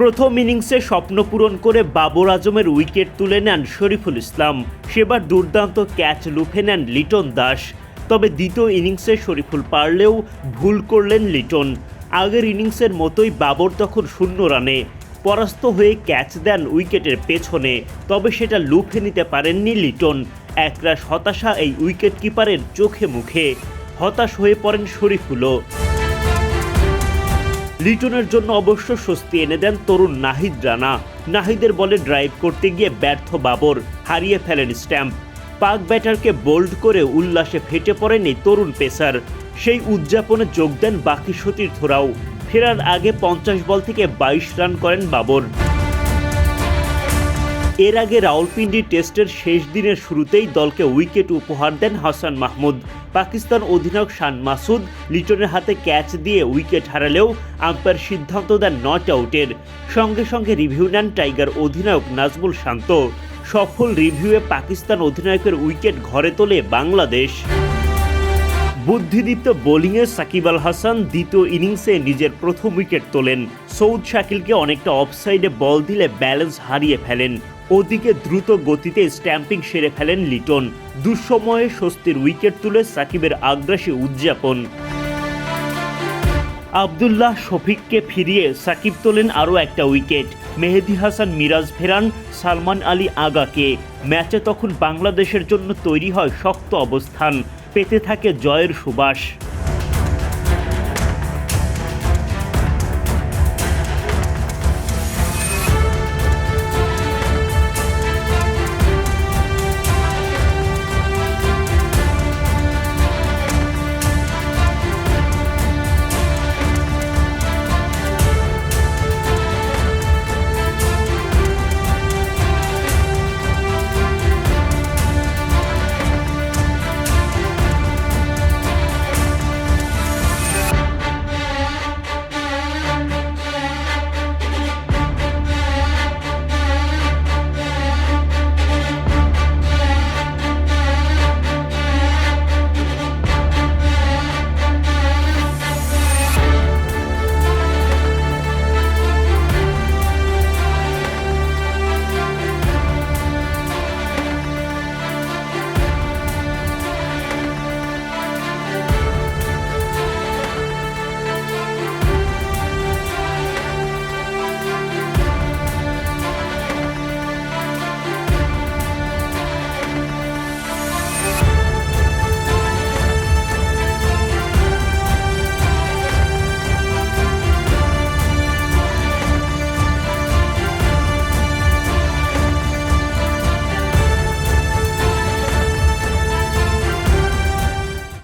প্রথম ইনিংসে স্বপ্ন পূরণ করে বাবর আজমের উইকেট তুলে নেন শরীফুল ইসলাম। সেবার দুর্দান্ত ক্যাচ লুফে নেন লিটন দাস। তবে দ্বিতীয় ইনিংসে শরীফুল পারলেও ভুল করলেন লিটন। আগের ইনিংসের মতোই বাবর তখন 0 রানে পরাস্ত হয়ে ক্যাচ দেন উইকেটের পেছনে। তবে সেটা লুফে নিতে পারেননি লিটন। একরাশ হতাশা এই উইকেট কিপারের চোখে মুখে। হতাশ হয়ে পড়েন শরীফুলও। লিটনের জন্য অবশ্য স্বস্তি এনে দেন তরুণ নাহিদ রানা। নাহিদের বলে ড্রাইভ করতে গিয়ে ব্যর্থ বাবর, হারিয়ে ফেলেন স্ট্যাম্প। পাক ব্যাটারকে বোল্ড করে উল্লাসে ফেটে পড়েন এই তরুণ পেসার। সেই উদযাপনে যোগ দেন বাকি সতীর্থরাও। ফেরার আগে 50 বল থেকে 22 রান করেন বাবর। এর আগে রাওয়ালপিন্ডি টেস্টের শেষ দিনের শুরুতেই দলকে উইকেট উপহার দেন হাসান মাহমুদ। পাকিস্তান অধিনায়ক শান মাসুদ লিটনের হাতে ক্যাচ দিয়ে উইকেট হারালেও আম্পায়ার সিদ্ধান্ত দেন নট আউটের। সঙ্গে সঙ্গে রিভিউ নেন টাইগার অধিনায়ক নাজমুল শান্ত। সফল রিভিউয়ে পাকিস্তান অধিনায়কের উইকেট ঘরে তোলে বাংলাদেশ। বুদ্ধিদীপ্ত বোলিংয়ে সাকিব আল হাসান দ্বিতীয় ইনিংসে নিজের প্রথম উইকেট তোলেন। সৌদ শাকিলকে অনেকটা অফসাইডে বল দিলে ব্যালেন্স হারিয়ে ফেলেন। ওদিকে দ্রুত গতিতে স্ট্যাম্পিং সেরে ফেলেন লিটন। দুঃসময়ে স্বস্তির উইকেট তুলে সাকিবের আগ্রাসী উদযাপন। আবদুল্লাহ শফিককে ফিরিয়ে সাকিব তোলেন আরও একটা উইকেট। মেহেদী হাসান মিরাজ ফেরান সালমান আলী আগাকে। ম্যাচে তখন বাংলাদেশের জন্য তৈরি হয় শক্ত অবস্থান। পেতে থাকে জয়ের সুবাস।